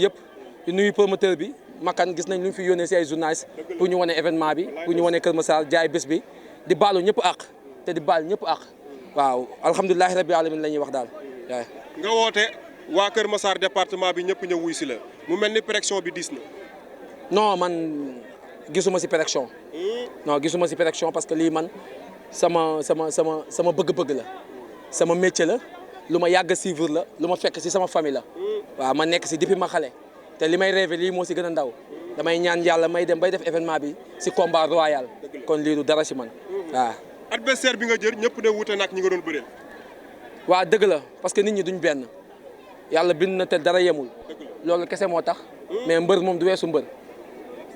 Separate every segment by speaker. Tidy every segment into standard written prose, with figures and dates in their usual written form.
Speaker 1: yëpp di nuyu promoteur bi Makan gis nañ lu ñu fi yónnee si ay journalistes pour ñu wane événement bi pour ñu wane Kër Massar jaay bés bi di baalu ñëpp àq te di baal ñëpp àq waaw alhamdulilah rabbi alamin la ñuy wax daal waaw.
Speaker 2: nga woote waa Kër Massar département bi ñëpp ñëw wuy si la mu mel ni pression bi diis na.
Speaker 1: non man gisuma si pression. non gisuma si pression parce que lii man sama bëgg-bëgg la sama métier la lu ma yàgg a suivre la lu ma fekk si sama famille la waaw ma nekk si depuis ma xale te li may rêvé lii moo si gën a ndaw damay ñaan yàlla may dem bay def événement bi si combat royal kon lii du dara si man waaw.
Speaker 2: adversaire bi nga jël ñëpp ne wuute nag ñi nga doon bëreel.
Speaker 1: waaw dëgg la parce que nit ñi duñ benn yàlla bind na te dara yemul loolu kese moo tax mais mbër moom du weesu mbër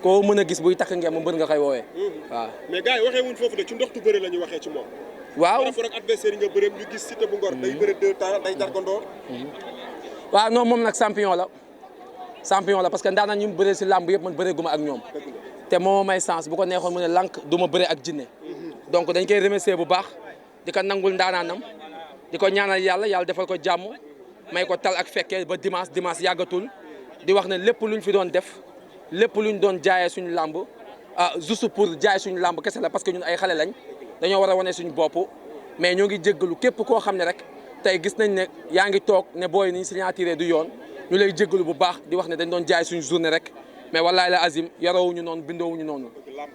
Speaker 1: koo mën a gis buy takk ngeen mbër nga koy woowee waaw.
Speaker 2: mais gars yi waxee wuñ foofu de ci ndoxtu bëre la ñu waxee ci moom.
Speaker 1: waaw
Speaker 2: par rapport ak adversaire yi nga bëreem ñu gis Siteu bu Ngor day bëre 2 temps day jargandoo.
Speaker 1: waaw non moom nag champion la parce que ndaanaan ñu bëree si làmb yëpp man bëree guma ak ñoom te moo may sens bu ko neexoon mu ne lànk du ma bëre ak jinne donc dañ koy remercier bu baax di ko nangul ndaanaanam di ko ñaanal yàlla defal ko jàmm may ko tal ak fekkee ba dimanche yàggatul di wax ne lépp luñ fi doon def lépp luñ doon jaayee suñu làmb juste pour jaay suñu làmb kese la parce que ñun ay xale lañ dañoo war a wane suñu bopp mais ñoo ngi jéggalu képp koo xam ne rek tey gis nañ ne yaa ngi toog ne booy niñ signature du yoon ñu lay jéggalu bu baax di wax ne dañ doon jaay suñu journée rek mais wallahi la azim yaroowuñu noonu bindoowuñu noonu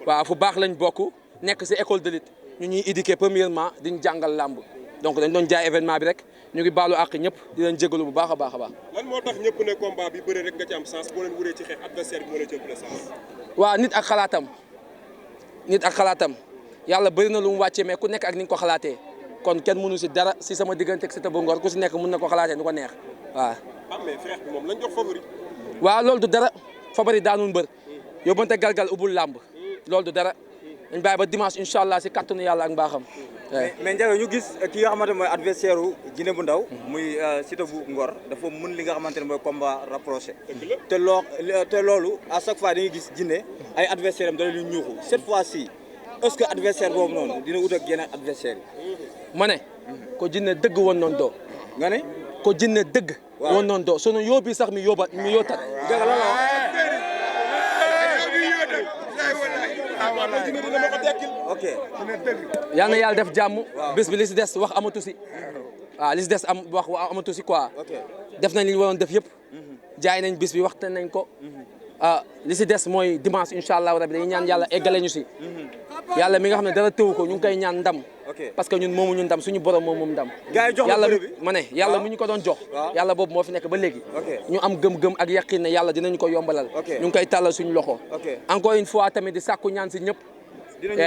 Speaker 1: waaw fu baax lañ bokk nekk si école de lutte ñu ñuy éduquer premièrement diñ jàngal làmb donc dañ doon jaay événement bi rek ñu ngi baalu àq ñëpp di leen jéggalu bu baax a baax a baax.
Speaker 2: lan moo tax ñëpp ne combat bi bëre rek nga ci am sens boo leen wuree ci xeex adversaire bi moo la ci ëpp sens.
Speaker 1: waaw nit ak xalaatam yàlla bëri na lu mu wàccee mais ku nekk ak ni nga ko xalaatee kon kenn mënu si dara si sama diggante ak Siteu bu Ngor ku si nekk mën na ko xalaatee nu ko neex waaw.
Speaker 2: mais frère bi moom lañ jox favori.
Speaker 1: waaw loolu du dara favori daanul mbër yóbbante galgal ubul làmb loolu du dara dañ bàyyi ba dimanche incha allah si kàttanu yàlla ak mbaaxam.
Speaker 3: mais Ndiaga ñu gis ki nga xamante mooy adversaire u Djiné bu Ndaw muy Siteu bu Ngor dafa mën li nga xamante ne mooy combat rapproché te loolu à chaque fois dañuy gis Djiné ay adversaire am dana lu ñuuxu cette fois-ci est-ce que adversaire boobu noonu dina wut ak yeneen adversaire yi.
Speaker 1: ma ne ko Djiné dëgg woon noonu doo.
Speaker 3: nga ne
Speaker 1: ko Djiné dëgg. waaw woon noonu doo sunu yóbbi sax mi yóbba mi yóotat.
Speaker 3: Ndiaga la ok.
Speaker 1: yal na yàlla def jàmm. bés bi li si des wax amatu si. waaw li si des wax amatu si quoi. def nañ li ñu waroon def yëpp. jaay nañ bés bi waxtaan nañ ko. li si des mooy dimanche incha allah rabi dañuy ñaan yàlla eggale ñu si. yàlla mi nga xam ne dara tëwu ko ñu ngi koy ñaan ndam. parce que ñun moomuñu ndam suñu borom moom ndam.
Speaker 3: gars yi jox
Speaker 1: yàlla
Speaker 3: bi
Speaker 1: ma ne yàlla mu ñu ko doon jox. yàlla boobu moo fi nekk ba léegi. ñu am gëm-gëm ak yaqin ne yàlla dinañu ko yombalal. ñu ngi koy tàllal suñu loxo. encore une fois tamit di sàkku ñaan si ñëpp.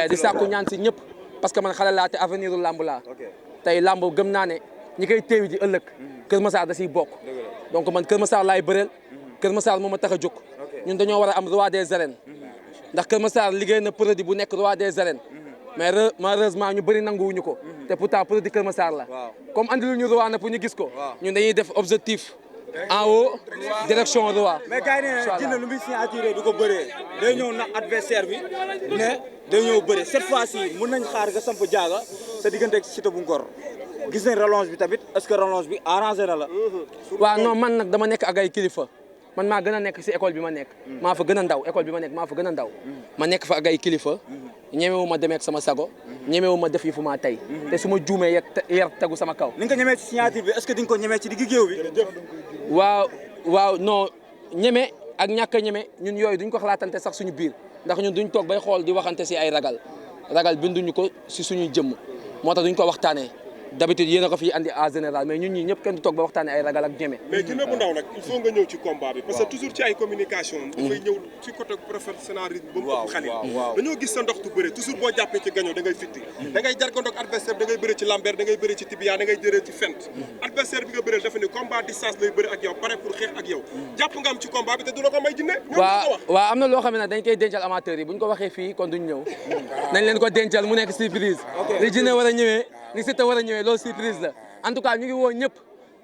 Speaker 1: di sàkku ñaan si ñëpp parce que man xale laa te avenir u làmb laa. tey làmb gëm naa ne ñi koy teewi ji ëllëg. Kër Massar da siy bokk. donc man Kër Massar laay bëreel. Kër Massar moo ma tax a jóg. ñun dañoo war a am roi des arènes. ndax Kër Massar liggéey na produit bu nekk roi des arènes. mais malheureusement ñu bëri nanguwuñu ko. te pourtant produit Kër Massar la. comme andilu ñu roi na pour ñu gis ko. ñun dañuy def objectif. en haut direction roi.
Speaker 3: mais gars yi nee na Djiné lu muy signature du ko bëree day ñëw nax adversaire bi ne day ñëw bëre cette fois-ci mën nañ xaar nga samp jaaga sa diggante ak Siteu bu Ngor gis nañ relance bi tamit est-ce que relance bi arrangé na la.
Speaker 1: waaw non man nag dama nekk ak ay kilifa man maa gën a nekk si école bi ma nekk. maa fa gën a ndaw école bi ma nekk maa fa gën a ndaw. ma nekk fa ak ay kilifa. ñemewu ma demee ak sama sago. ñemewu ma def yi fu maa tey. te su ma juumee yar tegu sama kaw.
Speaker 3: ni nga ko ñemee ci signature bi est-ce que di nga ko ñemee ci digg géew bi.
Speaker 1: waaw non ñeme ak ñàkk a ñeme ñun yooyu duñ ko xalaatante sax suñu biir ndax ñun duñ toog bay xool di waxante si ay ragal binduñu ko si suñuy jëmm moo tax duñ ko waxtaanee d'habitude yéen a ko fi andi en général mais ñun ñii ñëpp kenn du toog ba waxtaanee ay ragal ak ñeme.
Speaker 2: mais Djiné bu Ndaw nag il faut nga ñëw ci combat bi. parce que toujours ci ay communication. dafay ñëw ci côté professionnalisme ba mu ëpp xale. dañoo gis sa ndoxtu bëre toujours boo jàppee ci gaño da ngay fitti da ngay jargandoog adversaire da ngay bëre ci lamber da ngay bëre ci tibia da ngay jëree ci fent. adversaire bi nga bëreel dafa ne combat distance lay bëre ak yow pare pour xeex ak yow jàpp nga am ci combat bi te du la ko may Djiné.
Speaker 1: waaw am na loo xam ne dañ koy dencal amateurs yi buñ ko waxee fii kon duñ ñëw nañ leen ko dencal mu nekk surprise li Djiné war a ñëwee li Siteu war a ñëwee loolu surprise la en tout cas ñu ngi woo ñëpp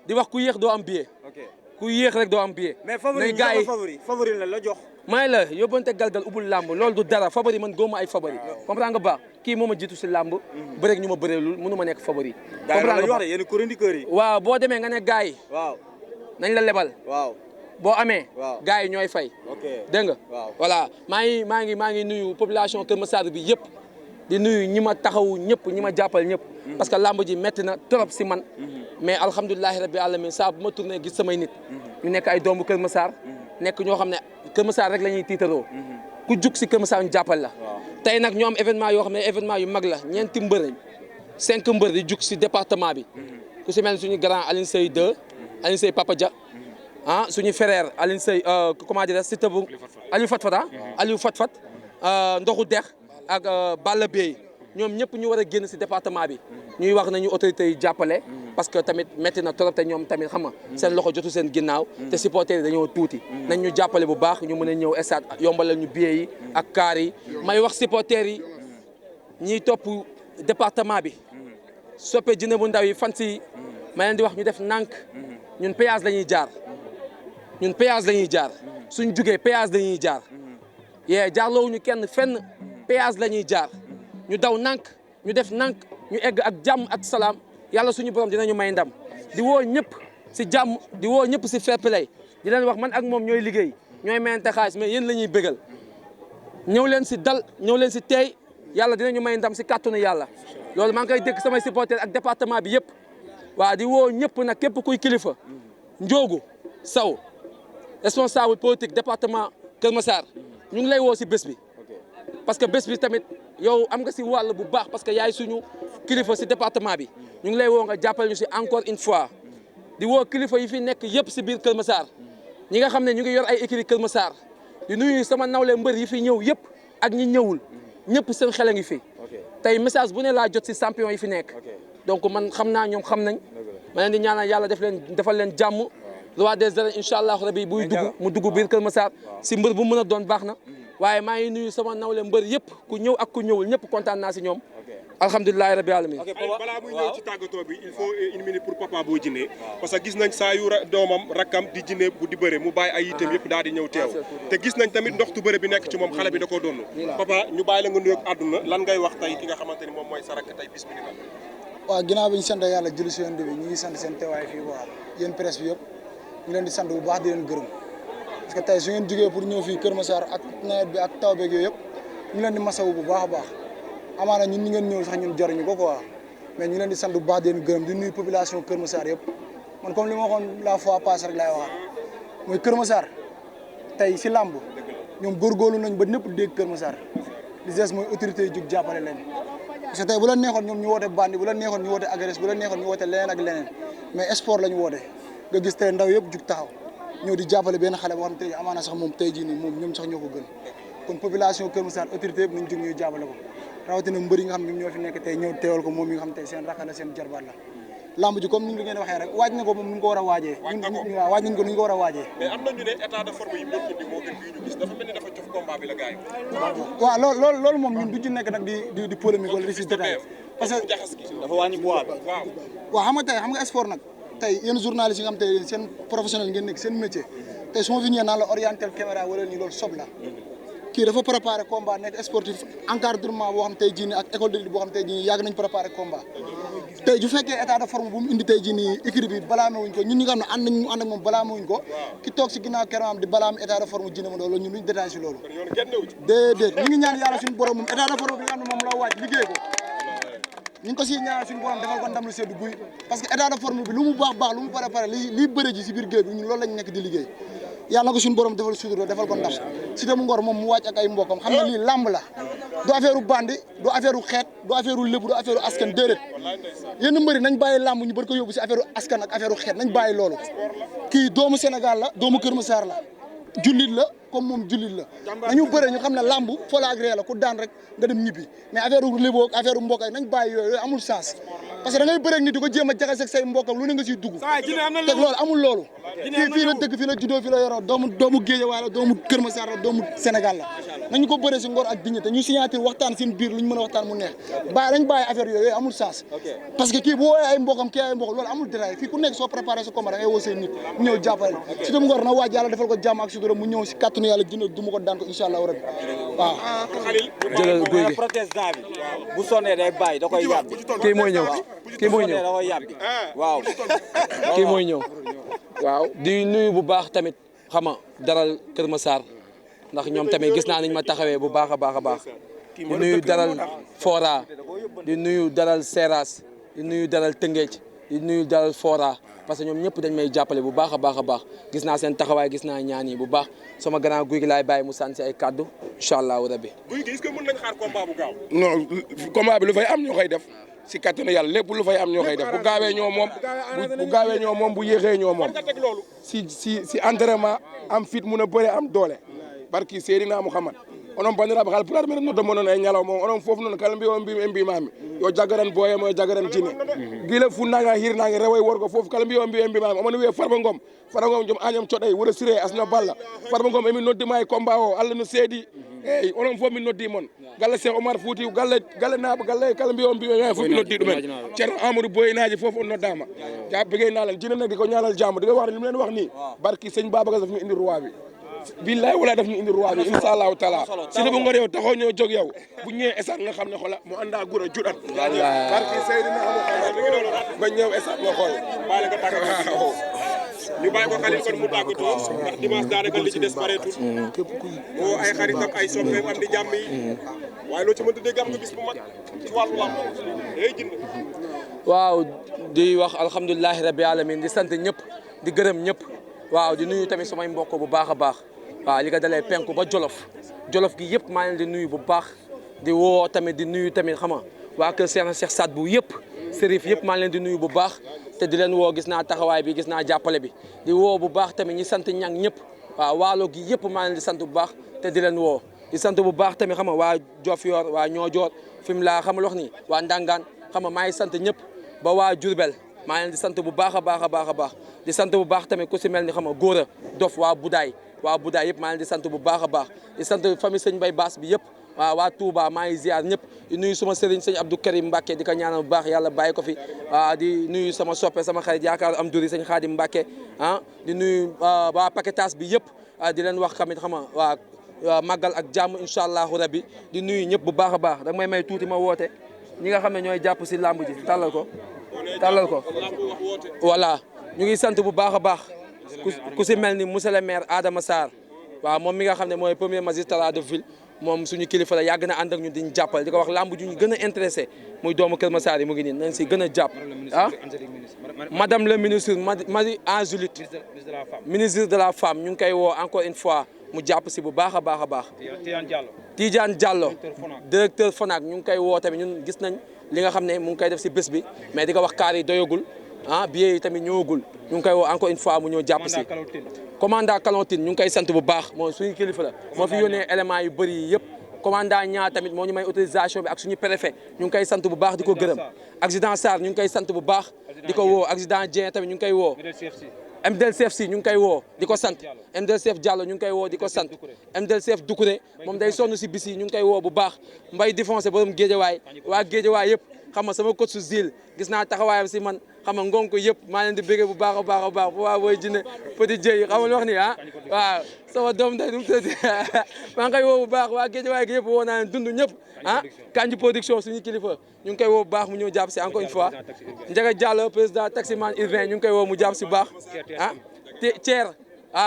Speaker 1: di wax ku yéex doo am billet. ku yéex rek doo am billet.
Speaker 3: mais favori la jox.
Speaker 1: may la yóbbante galgal ubul làmb loolu du dara favori man góoma ay favori. comprends nga baax kii moo ma jiitu si làmb. bëreeg ñu ma bëreelul mënu ma nekk favori.
Speaker 3: comprends nga baax yéen chroniqueurs yi.
Speaker 1: waaw boo demee nga ne gars yi.
Speaker 3: waaw
Speaker 1: nañ la lebal.
Speaker 3: waaw
Speaker 1: boo amee.
Speaker 3: waaw
Speaker 1: gars yi ñooy fay.
Speaker 3: ok
Speaker 1: dégg nga.
Speaker 3: waaw
Speaker 1: voilà maa ngi nuyu population Kër Massar bi yëpp. di nuyu ñi ma taxawu ñëpp ñi ma jàppal ñëpp. parce que lamb ji métti na trop si man. mais alhamdulilahi rabbi alamin saa bu ma tourné gis samay nit. ñu nekk ay doomu Kër Massar. nekk ñoo xam ne Kër Massar rek la ñuy tiitaroo. ku jug si Kër Massar ñu jàppal la. tey nag ñoo am événement yoo xam ne événement yu mag la ñeenti mbër 5 mbër di jug si département bi. ku si mel ni suñu grand Alioune Seye 2. Alioune Seye Papa Dia. ah suñu frère Alioune Seye comment dire si tëbu Aliou Fatfat Aliou Fatfat Ndoxu Dex ak Balla Bey ñoom ñëpp ñu war a génn si département bi ñuy wax nañu autorités yi jàppale parce que tamit métti na trop te ñoom tamit xam nga seen loxo jotu seen ginnaaw te supporters yi dañoo tuuti nañ ñu jàppale bu baax ñu mën a ñëw stade yombalal ñu billets yi ak car yi may wax supporters yi ñiy topp département bi soppe Djiné bu Ndaw yi fan si ma leen di wax ñu def nànk ñun péage la ñuy jaar ñun péage la ñuy jaar suñ jugee péage la ñuy jaar yee jaarloowuñu kenn fenn péage la ñuy jaar ñu daw nànk ñu def nànk ñu egg ak jàmm ak salaam yàlla suñu borom dinañu may ndam di woo ñëpp si jàmm di woo ñëpp si fair play di leen wax man ak moom ñooy liggéey ñooy mayante xaalis mais yéen la ñuy bégal ñëw leen si dal ñëw leen si teey yàlla dinañu may ndam si kàttanu yàlla loolu maa ngi koy dégg samay supporters ak département bi yëpp waaw di woo ñëpp nag képp kuy kilifa Njoogu Saw responsable politique département Kër Massar ñu ngi lay woo si bés bi parce que bés bi tamit yow am nga si wàll bu baax parce que yaay suñu kilifa si département bi ñu ngi lay woo nga jàppale ñu si encore une fois di woo kilifa yi fi nekk yëpp si biir Kër Massar ñi nga xam ne ñu ngi yor ay écurie Kër Massar di nuyu sama nawle mbër yi fi ñëw yëpp ak ñi ñëwul ñëpp seen xel a ngi fi tey message bu ne laa jot si champion yi fi nekk donc man xam naa ñoom xam nañ ma leen di ñaanal yàlla defal leen jàmm roi des arènes incha allah rabi buy dugg mu dugg biir Kër Massar si mbër bu mën a doon baax na waaye maa ngi nuyu sama nawle mbër yëpp ku ñëw ak ku ñëwul ñëpp kontaan naa si ñoom alhamdulilahi rabbi alamin
Speaker 2: balaa muy ñëw ci tàggatoo bi il faut une minute pour Papa Boy Djiné parce que gis nañ saa yu doomam rakkam di Djiné bu di bëre mu bàyyi ay itam yëpp daal di ñëw teew te gis nañ tamit ndoxtu bëre bi nekk ci moom xale bi da koo doon Papa ñu bàyyi la nga nuyoog àdduna lan ngay wax tey ki nga xamante ni moom mooy sa rakk tey bis bi ni la
Speaker 4: waaw ginnaaw bi ñu sant yàlla julli si yoon bi ñu ngi sant seen teewaay fii quoi yéen presse bi yëpp ñu leen di sant bu baax di leen gërëm parce que tey su ngeen jógee pour ñëw fii Kër Massar ak nawet bi ak taw beeg yooyu yëpp ñu leen di masawu bu baax a baax amaana ñun ñi ngeen ñëw sax ñun jaruñu ko quoi mais ñu leen di sant bu baax di leen gërëm di nuyu population Kër Massar yëpp man comme li ma waxoon la fois passée rek laay waxaat mooy Kër Massar tey si làmb ñoom góorgóorlu nañ ba ñëpp dégg Kër Massar li des mooy autorité yi jug jàppale leen parce que tey bu la neexoon ñoom ñu woote bandi bu la neexoon ñu woote agresse bu la neexoon ñu woote leneen ak leneen mais sport la ñu woote nga gis tey ndaw yëpp jug taxaw ñëw di jàppale benn xale boo xam tey amaana sax moom tey jii nii moom ñoom sax ñoo ko gën kon population Kër Massar autorité yëpp nañ jug ñuy jàppale ko rawatina mbër yi nga xam ne ñoo fi nekk tey ñëw teewal ko moom mi nga xam tey seen rakk la seen jarbaat la lamb ji comme ni ngeen waxee rek waaj na ko moom ni ñu ko war a waajee waaw waaj nañ ko ni ñu ko war a waajee
Speaker 2: mais am na ñu ne état de forme yi mu doon indi moo gën bii ñu gis dafa mel ni dafa cof combat bi la gars yi
Speaker 4: waaw loolu moom ñun du ci nekk nag di polémique wala di si détail parce que
Speaker 3: dafa wàññi poids bi
Speaker 4: waaw xam nga tey xam nga sport nag tey yéen journalistes yi nga xam tey seen professionnel ngeen nekk seen métier tey su ma fi ñëwee naan la orientel caméra wala nii loolu sob la kii dafa préparé combat nekk sportif encadrement boo xam tey jii nii ak école de lutte boo xam tey jii nii yàgg nañ préparé combat tey ju fekkee état de forme bu mu indi tey jii nii équipe bi balaame wuñ ko ñun ñi nga xam ne ànd nañ mu ànd ak moom balaame wuñ ko ki toog si ginnaaw keroog di balaame état de forme Djiné loolu ñun duñ détaillé si loolu déedéet ñu ngi ñaan yàlla suñu borom moom état de forme bi nga xam ne moom la waaj liggéey ko ñu ngi ko siy ñaan suñu borom defal ko ndam lu seddu guy parce que état de forme bi lu mu baax lu mu pare lii bëre ji si biir géej bi ñun loolu lañ nekk di liggéey yàlla na ko suñu borom defal sudur defal ko ndam Siteu bu Ngor moom mu wàcc ak ay mbokam xam ne lii làmb la du affaire bandi du affaire xeet du affaire lébu du affaire askan déedéet yenn mbëri nañ bàyyi làmb ñu bëri ko yóbbu si affaire askan ak affaire xeet nañ bàyyi loolu kii doomu Sénégal la doomu Kër Massar la jullit la comme moom jullit la nañu bëre ñu xam ne làmb foo la agréé la ku daan rek nga dem ñibbi mais affaire lébu ak affaire mbokk ay nañ bàyyi yooyu amul sens parce que da ngay bëre ak nit di ko jéem a jaxase ak say mbokkam lu ne nga siy dugg te loolu amul loolu fii la dëkk fii la juddoo fii la yoroo doomu Guédiawaye la doomu Kër Massar la doomu Sénégal la nañu ko bëre si ngor ak dignité ñu signature waxtaan seen biir lu ñu mën a waxtaan mu neex nañ bàyyi affaire yooyu amul sens parce que kii bu woowee ay mbokkam kii ay mbokk loolu amul détail fii ku nekk soo préparé sa combat da ngay woo say nit mu ñëw jàppale Siteu bu Ngor na waaj yàlla defal ko jàmm ak sutura mu ñëw si kàttanu yàlla Djiné du ma ko daan ko incha allah rabbi waaw
Speaker 1: jëlal guy gi
Speaker 3: protestant bi bu sonnee day bàyyi da koy yàbbi
Speaker 1: kii mooy ñëw kii mooy ñëw
Speaker 3: da koy yàbbi waaw
Speaker 1: kii mooy ñëw waaw di nuyu bu baax tamit xam nga daral Kër Massar ndax ñoom tamit gis naa niñ ma taxawee bu baax a baax a baax di nuyu daral Fora di nuyu daral Seras di nuyu daral Tëngéej di nuyu daral Fora parce que ñoom ñëpp dañ may jàppale bu baax a baax a baax gis naa seen taxawaay gis naa ñaan yi bu baax sama grand guy gi laay bàyyi mu sànni si ay kaddu incha allahu rabbi.
Speaker 2: guy gi est-ce que mën nañ xaar combat bu gaaw.
Speaker 5: non combat bi lu fay am ñoo koy def si kattanu yàlla lépp lu fay am ñoo koy def bu gaawee ñoo moom bu gaawee ñoo moom bu yéexee ñoo moom si entraînement am fit mun a bëre am doole barki Seydina Muhammad onon bandiraɓe kala pulaar mbiɗen nodda mo noon e ñalawma o onon fof noon kala mbi o mbimi e mbimami yo jaggaran boyemo yo jaggaran jine guila funnaga hirnague rewoye worgo fof kala mbi o mbi e mbimami omone wiye Farba Ngom joom agnam coɗay Wuro Siré Asna Balla Farba Ngom emin noddima e combat o Allah no seedi eyyi onon fof min noddi moon galle Cheikh Oumar Fouti galle naaɓe galle kala mbi o mbimi fof min noddi ɗumen ceerno Amadou Boyinaji fof on noddama ja begey nalen jine nag di ko ñaanal jamm diga wax ne li mu leen wax ni barki sëñ Babacar daf ñu indi roi bi billahi wala daf ñu indi roi bi insha allahu taala si bu ngor yow taxaw ñoo jóg yow bu ñëwee esat nga xam ne xola mu anda gura judat barki Seydina Muhammad ba ñëw esat nga xool
Speaker 2: bàyyi la nga tàggatoo ñu bàyyi ko Khalil kon mu tàggatoo ndax dimanche daanaka li ci des bareetul moo ay xaritam ay soppeem am di jàmm yi waaye loo ci mënta dégg am nga bis bu mag ci wàllu lamb day jënd
Speaker 1: waaw di wax alhamdulilahi rabbi alamin di sant ñëpp di gërëm ñëpp waaw di nuyu tamit samay mbokk bu baax a baax waaw li nga dalee penku ba jolof gi yëpp maa ngi leen di nuyu bu baax di woo tamit di nuyu tamit xam nga waa kër Cheikh Saad bu yëpp Serif yëpp maa ngi leen di nuyu bu baax te di leen woo gis naa taxawaay bi gis naa jàppale bi di woo bu baax tamit ñi sant ñang ñëpp waaw waalo gi yëpp maa ngi leen di sant bu baax te di leen woo di sant bu baax tamit xam nga waa Diofior waa Niodior fi mu laa xamal wax ni waa Ndangaan xam nga maa ngi sant ñëpp ba waa Diourbel maa ngi leen di sant bu baax a baax a baax a baax di sant bu baax tamit ku si mel ni xam nga Góora Dof waa Budaay yëpp maa ngi leen di sant bu baax a baax di sant famille sëñ Bay Baas bi yëpp waaw waa Touba maa ngi ziar ñëpp di nuyu suma sëriñ sëñ Abdou Karim Mbacke di ko ñaanal bu baax yàlla bàyyi ko fi waaw di nuyu sama soppe sama xarit yaakaar am duri sëñ Xaadim Mbacke ah di nuyu waa paquetage bi yëpp di leen wax tamit xam nga waa màggal ak jàmm incha allahu rabbi di nuyu ñëpp bu baax a baax da may may tuuti ma woote ñi nga xam ne ñooy jàpp si làmb ji tàllal ko voilà ñu ngi sant bu baax a baax ku si mel ni monsieur le maire Adama Sarr waaw moom mi nga xam ne mooy premier magistrat de ville moom suñu kilifa la yàgg na ànd ak ñun di ñu jàppale di ko wax lamb ju ñu gën a intéressé muy doomu Kër Massar yi mu ngi nii nañ si gën a jàpp ah madame le ministre Marie Angélique ministre de la femme ñu ngi koy woo encore une fois mu jàpp si bu baax a baax a baax Tidiane Diallo directeur FONAC ñu ngi koy woo tamit ñun gis nañ li nga xam ne mu ngi koy def si bés bi mais di ko wax kaar yi doyagul ah billets yi tamit ñëwagul ñu ngi koy woo encore une fois mu ñëw jàpp si commandant Kalontine ñu ngi koy sant bu baax moom suñu kilifa la moo fi yónnee éléments yu bëri yi yëpp commandant ñaa tamit moo ñu may autorisation bi ak suñu préfet ñu ngi koy sant bu baax di ko gërëm accident Sarr ñu ngi koy sant bu baax di ko woo accident Dieng tamit ñu ngi koy woo MDL CFC ñu ngi koy woo di ko sant MDL CF Diallo ñu ngi koy woo di ko sant MDL CF Doucouré moom day sonn si bis yi ñu ngi koy woo bu baax Mbaye défoncé borom Géejawaay waa Géejawaay yëpp xam nga sama coach su Zil gis naa taxawaayam si man xam nga ngonko yëpp maa leen di bëggee bu baax a baax a baax waa booy jinne petit Dieye xam nga wax ni ah waaw sama doom day nu mu tëdd maa ngi koy woo bu baax waa Géejawaay gi yëpp woo naa leen dund ñëpp ah Kanji production suñu kilifa ñu ngi koy woo bu baax mu ñëw jàpp si encore une fois Ndiaga Diallo président taximan urbain ñu ngi koy woo mu jàpp si bu baax ah Thier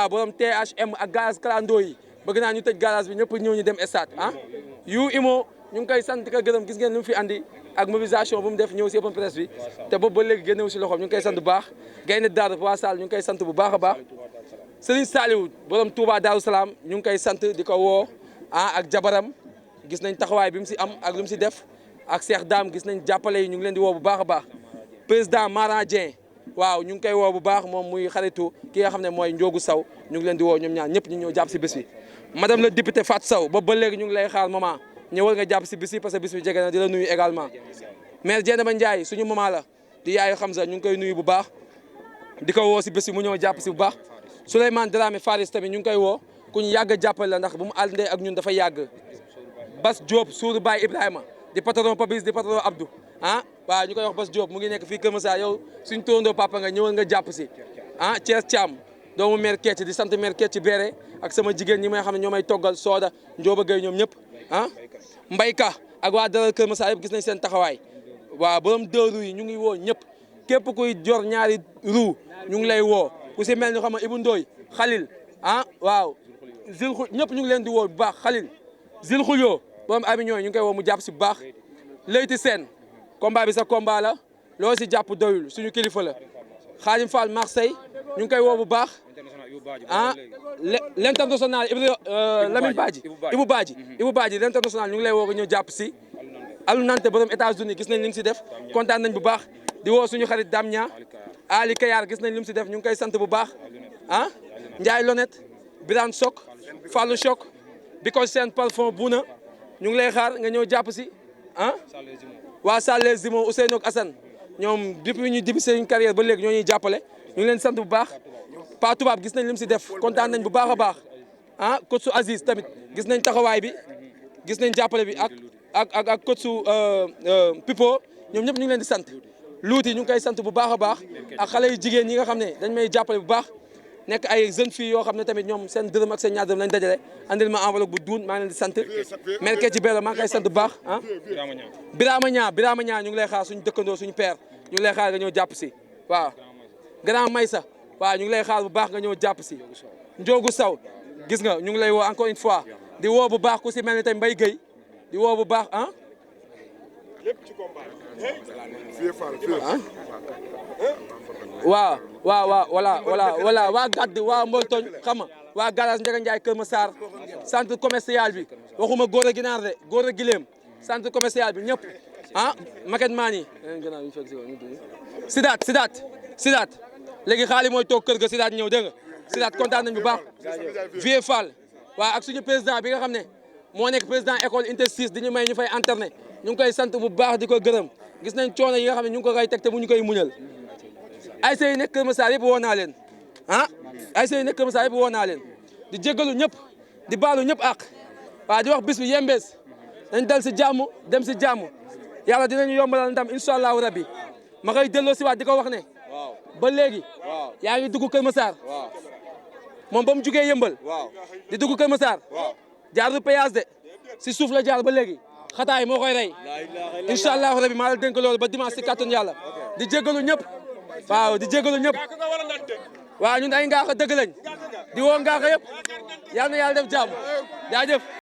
Speaker 1: borom THM ak gaz clando yi bëgg naa ñu tëj garage bi ñëpp ñëw ñu dem stade ah yu imo ñu ngi koy sant di ko gërëm gis ngeen lu mu fi andi ak mobilisation bu mu def ñëw si open presse bi te boobu ba léegi génnewu si loxoom ñu ngi koy sant bu baax Gaynde Dar waa Sall ñu ngi koy sant bu baax a baax Serigne Saliou borom Touba Darou Salaam ñu ngi koy sant di ko woo ak jabaram gis nañ taxawaay bi mu si am ak lu mu si def ak Cheikh Dame gis nañ jàppale yi ñu ngi leen di woo bu baax a baax président Maran Dieng waaw ñu ngi koy woo bu baax moom muy xaritu ki nga xam ne mooy Ndiogu Sow ñu ngi leen di woo ñoom ñaar ñëpp ñu ñëw jàpp si bés bi madame la député Fatou Sow boobu ba léegi ñu ngi lay xaar maman ñëwal nga jàpp si bis yi parce que bis bi jege na di la nuyu également maire Dieynaba Ndiaye suñu maman la di yaayu Hamza ñu ngi koy nuyu bu baax di ko woo si bés bi mu ñëw jàpp si bu baax Souleymane Dramé Faris tamit ñu ngi koy woo ku ñu yàgg a jàppale la ndax bu mu àndee ak ñun dafa yàgg Bas Diop Sourou Baye Ibrahima di patron Papis di patron Abdou ah waaw ñu koy wax Bas Diop mu ngi nekk fii Kër Massar yow suñ tóondoo papa nga ñëwal nga jàpp si ah Thiès Thiam doomu maire Kecc di sant maire Kecc Béré ak sama jigéen ñi may xam ne ñoo may toggal Sooda Ndioba Gueye ñoom ñëpp ah Mbayka ak waa dalal Kër Massar yëpp gis nañ seen taxawaay waaw borom deux roues yi ñu ngi woo ñëpp képp kuy jor ñaari roue ñu ngi lay woo ku si mel ni xam nga Ibou Ndoye Khalil ah waaw Zil Xul ñëpp ñu ngi leen di woo bu baax Khalil Zil Xulyo borom Avignon ñu ngi koy woo mu jàpp si bu baax Leyti Sène combat bi sa combat la loo si jàpp doyul suñu kilifa la Khadim Fall Marseille ñu ngi koy woo bu baax ah l'international Lamine Badji Ibou Badji l'international ñu ngi lay woo nga ñëw jàpp si Alou Nante borom États-Unis gis nañ li nga si def kontaan nañ bu baax di woo suñu xarit Damnia Ali Kayar gis nañ li mu si def ñu ngi koy sant bu baax ah Ndiaye Lonet Birane Sok Fallou Sok Biko Sène Parfum Bouna ñu ngi lay xaar nga ñëw jàpp si ah waa Sallé Zimo Ousseynou ak Assane ñoom depuis ñu dibi seen carrière ba léegi ñoo ñuy jàppale ñu ngi leen sant bu baax Pa Tubaab gis nañ li mu si def kontaan nañ bu baax a baax ah coach su Aziz tamit gis nañ taxawaay bi gis nañ jàppale bi ak coach su Pipo ñoom ñëpp ñu ngi leen di sant luuti ñu ngi koy sant bu baax a baax ak xale yu jigéen ñi nga xam ne dañ may jàppale bu baax nekk ay jeunes filles yoo xam ne tamit ñoom seen dërëm ak seen ñaar dërëm lañ dajale andil ma enveloppe bu duun maa ngi leen di sant melke ci bello maa ngi koy sant bu baax ah Birama Ñaa ñu ngi lay xaar suñu dëkkandoo suñu père ñu ngi lay xaar nga ñëw jàpp si waaw Grand Maysa waaw ñu ngi lay xaar bu baax nga ñëw jàpp si Njoogu Saw gis nga ñu ngi lay woo encore une fois di woo bu baax ku si mel ni tey Mbaye Gueye di woo bu baax ah waaw waa gàdd waa Mboltoñ xam nga waa garage Ndiaga Ndiaye Kër Massar centre commercial bi waxuma góor a ginaar de góor a gileem centre commercial bi ñëpp ah maquette maan yi Sidaat léegi xaali mooy toog kër ga Sidaat ñëw dégg nga Sidaat kontaan nañ bu baax Vieux Fall waaw ak suñu président bi nga xam ne moo nekk président école Unité 6 di ñu may ñu fay internet ñu ngi koy sant bu baax di ko gërëm gis nañ coono yi nga xam ne ñu ngi ko koy teg te mu ñu koy muñal ay yi nekk Kër Massar yëpp woo naa leen ah ay yi nekk Kër Massar yëpp woo naa leen di jégalu ñëpp di baalu ñëpp ak waaw di wax bis bi yembees dañ dal si jàmm dem si jàmm yàlla dinañu yombalal ndam incha allahu rabbi ma koy delloo si waat di ko wax ne ba léegi yaa ngi dugg Kër Massar moom ba mu jugee yëmbal di dugg Kër Massar jaarul péage de si suuf la jaar ba léegi xataay moo koy rey incha allahu rabbi maa la dénk loolu ba dimanche si kàttanu yàlla di jégalu ñëpp waaw di jégalu ñëpp waaw ñun ay ngaaxa dëgg lañ di woo ngaaxa yëpp yal na yàlla def jàmm jaajëf